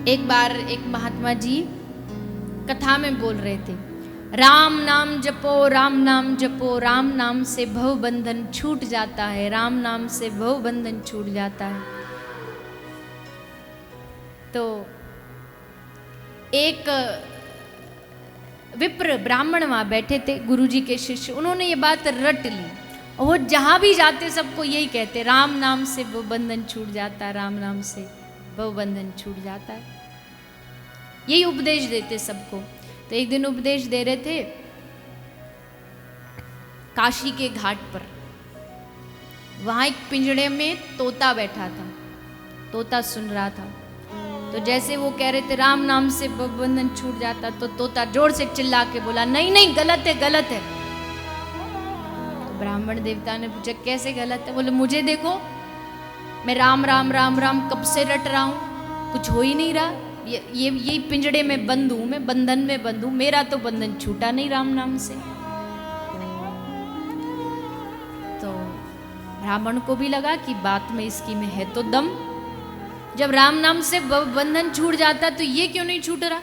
एक बार एक महात्मा जी कथा में बोल रहे थे, राम नाम जपो, राम नाम जपो, राम नाम से भव बंधन छूट जाता है, राम नाम से भव बंधन छूट जाता है। तो एक विप्र ब्राह्मण वहां बैठे थे, गुरुजी के शिष्य, उन्होंने ये बात रट ली और वो जहां भी जाते सबको यही कहते, राम नाम से भव बंधन छूट जाता है, राम नाम से भव बंधन छूट जाता है। यही उपदेश देते सबको। तो एक दिन उपदेश दे रहे थे काशी के घाट पर, वहां एक पिंजड़े में तोता बैठा था, तोता सुन रहा था। तो जैसे वो कह रहे थे राम नाम से बंधन छूट जाता, तो तोता जोर से चिल्ला के बोला, नहीं नहीं गलत है, गलत है। तो ब्राह्मण देवता ने पूछा कैसे गलत है? बोले मुझे देखो, मैं राम राम राम राम कब से रट रहा हूं, कुछ हो ही नहीं रहा, ये पिंजड़े में बंद हूं, मैं बंधन में बंद हूं, मेरा तो बंधन छूटा नहीं राम नाम से। तो ब्राह्मण को भी लगा कि बात में इसकी में है तो दम, जब राम नाम से बंधन छूट जाता तो ये क्यों नहीं छूट रहा,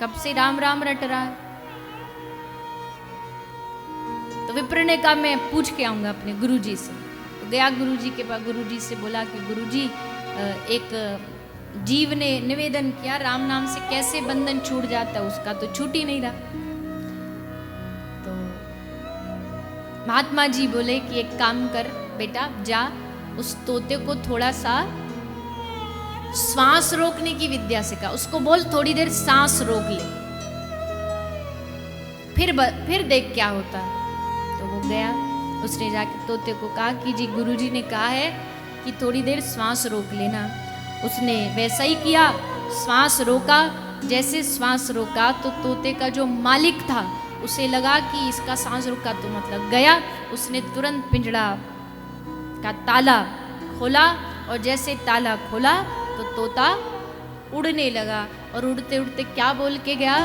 कब से राम राम रट रहा है। तो विप्र ने कहा मैं पूछ के आऊंगा अपने गुरुजी से। तो गया गुरुजी के पास, गुरुजी से बोला कि गुरुजी एक जीव ने निवेदन किया राम नाम से कैसे बंधन छूट जाता है, उसका तो छूट ही नहीं रहा। तो महात्मा जी बोले कि एक काम कर बेटा, जा उस तोते को थोड़ा सा श्वास रोकने की विद्या सिखा, उसको बोल थोड़ी देर सांस रोक ले, फिर देख क्या होता है। तो वो गया, उसने जाके तोते को कहा कि जी गुरुजी ने कहा है कि थोड़ी देर श्वास रोक लेना। उसने वैसा ही किया, श्वास रोका। जैसे श्वास रोका तो तोते का जो मालिक था उसे लगा कि इसका सांस रुका तो मतलब गया। उसने तुरंत पिंजड़ा का ताला खोला और जैसे ताला खोला तो तोता उड़ने लगा, और उड़ते उड़ते क्या बोल के गया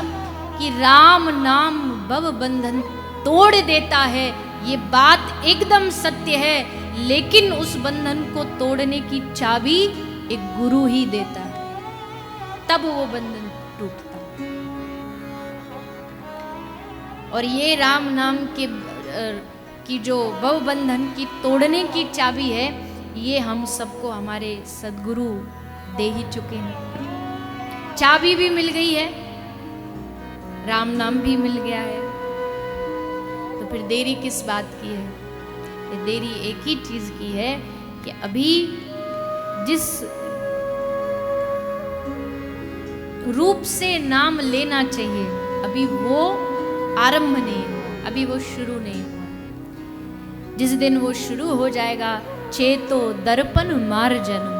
कि राम नाम भव बंधन तोड़ देता है। ये बात एकदम सत्य है, लेकिन उस बंधन को तोड़ने की चाबी एक गुरु ही देता है, तब वो बंधन टूटता है। और ये राम नाम की जो भव बंधन की तोड़ने की चाबी है, ये हम सबको हमारे सद्गुरु दे ही चुके हैं। चाबी भी मिल गई है, राम नाम भी मिल गया है, तो फिर देरी किस बात की है? ये देरी एक ही चीज की है कि अभी जिस रूप से नाम लेना चाहिए अभी वो आरंभ नहीं हुआ, अभी वो शुरू नहीं हुआ। जिस दिन वो शुरू हो जाएगा, चेतो दर्पण मार्जनम,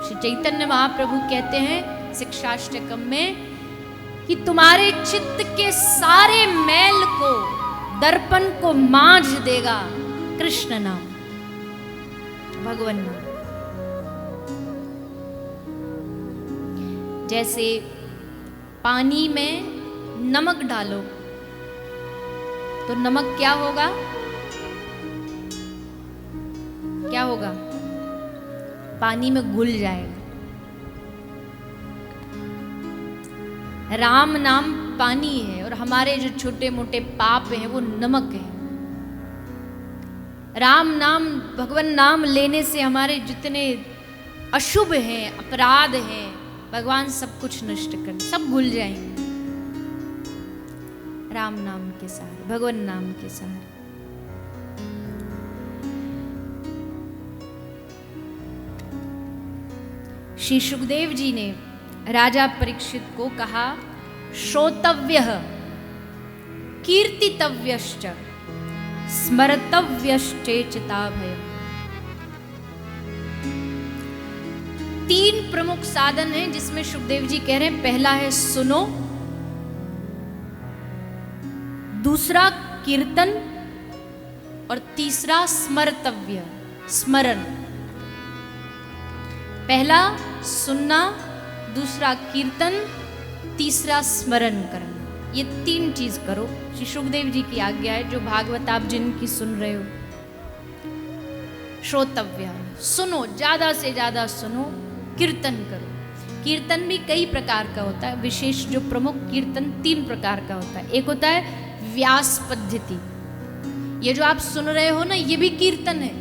श्री चैतन्य महाप्रभु कहते हैं शिक्षाष्टकम में कि तुम्हारे चित्त के सारे मैल को, दर्पण को मांझ देगा कृष्ण नाम, भगवान नाम। जैसे पानी में नमक डालो तो नमक क्या होगा, क्या होगा? पानी में घुल जाएगा। राम नाम पानी है और हमारे जो छोटे मोटे पाप हैं वो नमक है। राम नाम, भगवान नाम लेने से हमारे जितने अशुभ हैं, अपराध हैं, भगवान सब कुछ नष्ट कर, सब भूल जाएंगे राम नाम के सहारे, भगवान नाम के सहारे। श्री सुखदेव जी ने राजा परीक्षित को कहा, श्रोतव्यः कीर्तितव्यश्च स्मर्तव्यश्चेचता भयम्। 3 प्रमुख साधन हैं जिसमें सुखदेव जी कह रहे हैं, पहला है सुनो, दूसरा कीर्तन और तीसरा स्मर्तव्य, स्मरण। पहला सुनना, दूसरा कीर्तन, तीसरा स्मरण करना। ये 3 चीज करो। श्री सुखदेव जी की आज्ञा है, जो भागवत आप जिनकी सुन रहे हो। श्रोतव्य, सुनो, ज्यादा से ज्यादा सुनो, कीर्तन करो। कीर्तन भी कई प्रकार का होता है, विशेष जो प्रमुख कीर्तन 3 प्रकार का होता है। एक होता है व्यास पद्धति, ये जो आप सुन रहे हो ना, ये भी कीर्तन है,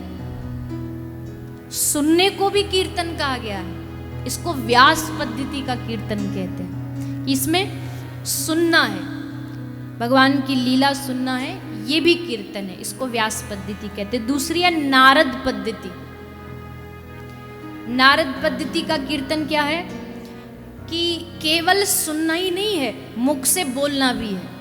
सुनने को भी कीर्तन कहा गया है। इसको व्यास पद्धति का कीर्तन कहते हैं। इसमें सुनना है, भगवान की लीला सुनना है, ये भी कीर्तन है, इसको व्यास पद्धति कहते हैं। दूसरी है नारद पद्धति। नारद पद्धति का कीर्तन क्या है कि केवल सुनना ही नहीं है, मुख से बोलना भी है।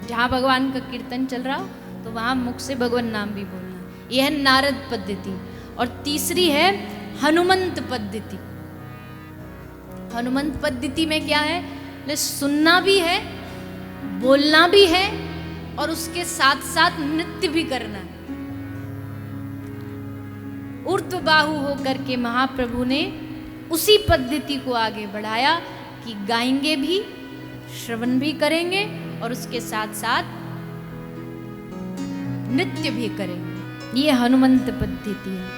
जहां भगवान का कीर्तन चल रहा हो तो वहां मुख से भगवान नाम भी बोलना है, यह है नारद पद्धति। और तीसरी है हनुमंत पद्धति। हनुमंत पद्धति में क्या है, सुनना भी है, बोलना भी है, और उसके साथ साथ नृत्य भी करना है। ऊर्ध्वबाहु होकर के महाप्रभु ने उसी पद्धति को आगे बढ़ाया कि गाएंगे भी, श्रवण भी करेंगे, और उसके साथ साथ नृत्य भी करेंगे। ये हनुमंत पद्धति है।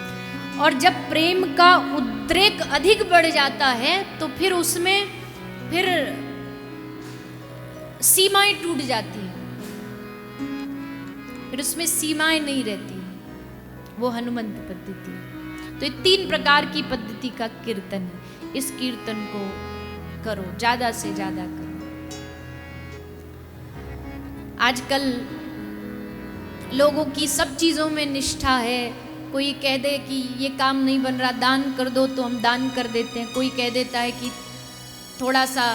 और जब प्रेम का उद्रेक अधिक बढ़ जाता है तो फिर उसमें फिर सीमाएं टूट जाती हैं, फिर उसमें सीमाएं नहीं रहती, वो हनुमंत पद्धति है। तो ये 3 प्रकार की पद्धति का कीर्तन है। इस कीर्तन को करो, ज्यादा से ज्यादा करो। आजकल लोगों की सब चीजों में निष्ठा है। कोई कह दे कि ये काम नहीं बन रहा, दान कर दो, तो हम दान कर देते हैं। कोई कह देता है कि थोड़ा सा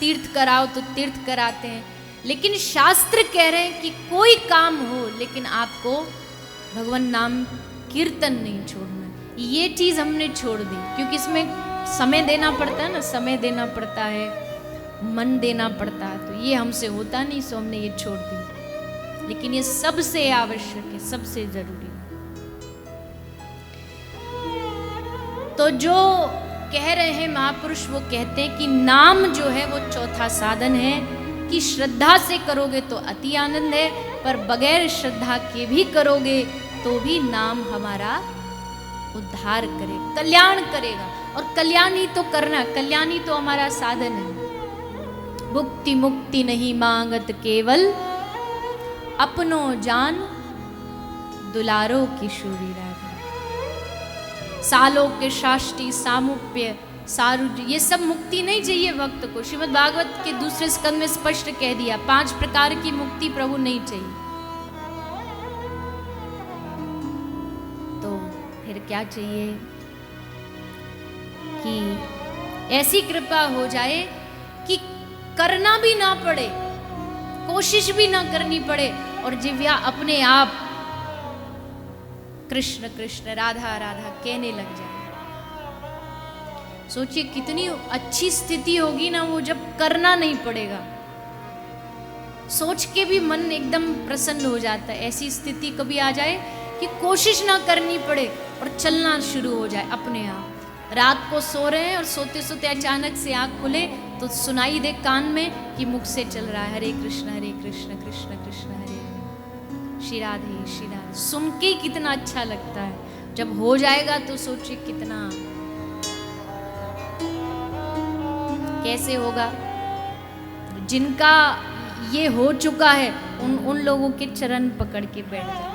तीर्थ कराओ, तो तीर्थ कराते हैं। लेकिन शास्त्र कह रहे हैं कि कोई काम हो, लेकिन आपको भगवान नाम कीर्तन नहीं छोड़ना। ये चीज़ हमने छोड़ दी, क्योंकि इसमें समय देना पड़ता है ना, समय देना पड़ता है, मन देना पड़ता है, तो ये हमसे होता नहीं, सो हमने ये छोड़ दी। लेकिन ये सबसे आवश्यक है, सबसे जरूरी है। तो जो कह रहे हैं महापुरुष, वो कहते हैं कि नाम जो है वो चौथा साधन है, कि श्रद्धा से करोगे तो अति आनंद है, पर बगैर श्रद्धा के भी करोगे तो भी नाम हमारा उद्धार करेगा, कल्याण करेगा। और कल्याण ही तो करना, कल्याण ही तो हमारा साधन है। भुक्ति मुक्ति नहीं मांगत केवल, अपनो जान दुलारो किशोरी राधा। सालों के शाष्टी सामुप्य सारुज, ये सब मुक्ति नहीं चाहिए भक्त को। श्रीमद् भागवत के दूसरे स्कंद में स्पष्ट कह दिया, 5 प्रकार की मुक्ति प्रभु नहीं चाहिए। तो फिर क्या चाहिए कि ऐसी कृपा हो जाए कि करना भी ना पड़े, कोशिश भी ना करनी पड़े, और जिव्या अपने आप कृष्ण कृष्ण राधा राधा कहने लग जाए। सोचिए कितनी अच्छी स्थिति होगी ना वो, जब करना नहीं पड़ेगा। सोच के भी मन एकदम प्रसन्न हो जाता है। ऐसी स्थिति कभी आ जाए कि कोशिश ना करनी पड़े और चलना शुरू हो जाए अपने आप। रात को सो रहे हैं और सोते सोते अचानक से आँख खुले तो सुनाई दे कान में कि मुख से चल रहा है हरे कृष्ण कृष्ण कृष्ण हरे हरे, श्री राधे श्री राधे। सुन के ही कितना अच्छा लगता है। जब हो जाएगा तो सोचिए कितना, कैसे होगा। जिनका ये हो चुका है उन लोगों के चरण पकड़ के बैठ जाए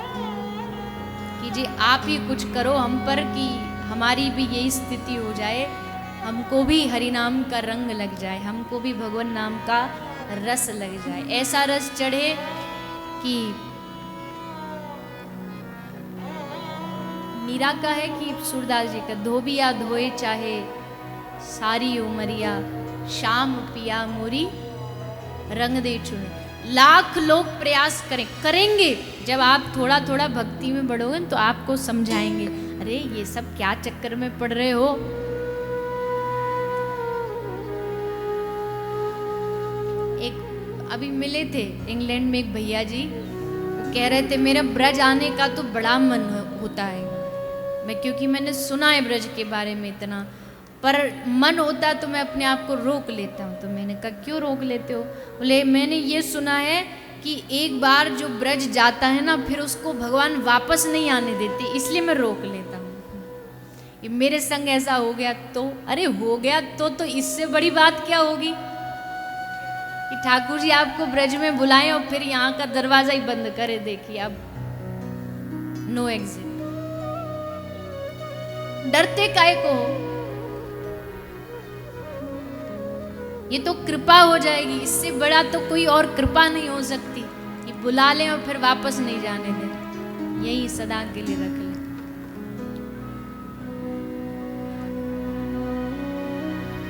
कि जी आप ही कुछ करो हम पर, कि हमारी भी यही स्थिति हो जाए, हमको भी हरि नाम का रंग लग जाए, हमको भी भगवान नाम का रस लग जाए। ऐसा रस चढ़े कि मीरा का है कि सूरदास जी का, धोबिया धोए चाहे सारी उमरिया, शाम पिया मोरी रंग दे चुने। लाख लोग प्रयास करेंगे। जब आप थोड़ा थोड़ा भक्ति में बढ़ोगे तो आपको समझाएंगे, अरे ये सब क्या चक्कर में पड़ रहे हो। एक अभी मिले थे इंग्लैंड में एक भैया जी, वो कह रहे थे मेरा ब्रज आने का तो बड़ा मन होता है। मैं क्योंकि मैंने सुना है ब्रज के बारे में इतना, पर मन होता है तो मैं अपने आप को रोक लेता हूँ। तो मैंने कहा क्यों रोक लेते हो? बोले मैंने ये सुना है कि एक बार जो ब्रज जाता है ना, फिर उसको भगवान वापस नहीं आने देते, इसलिए मैं रोक लेता हूँ। कि मेरे संग ऐसा हो गया तो, अरे हो गया तो इससे बड़ी बात क्या होगी कि ठाकुर जी आपको ब्रज में बुलाएं और फिर यहाँ का दरवाजा ही बंद करे, देखिए अब नो एग्जिट। डरते काहे को? ये तो कृपा हो जाएगी, इससे बड़ा तो कोई और कृपा नहीं हो सकती कि बुला लें और फिर वापस नहीं जाने दें। यही सदा के लिए रख लें।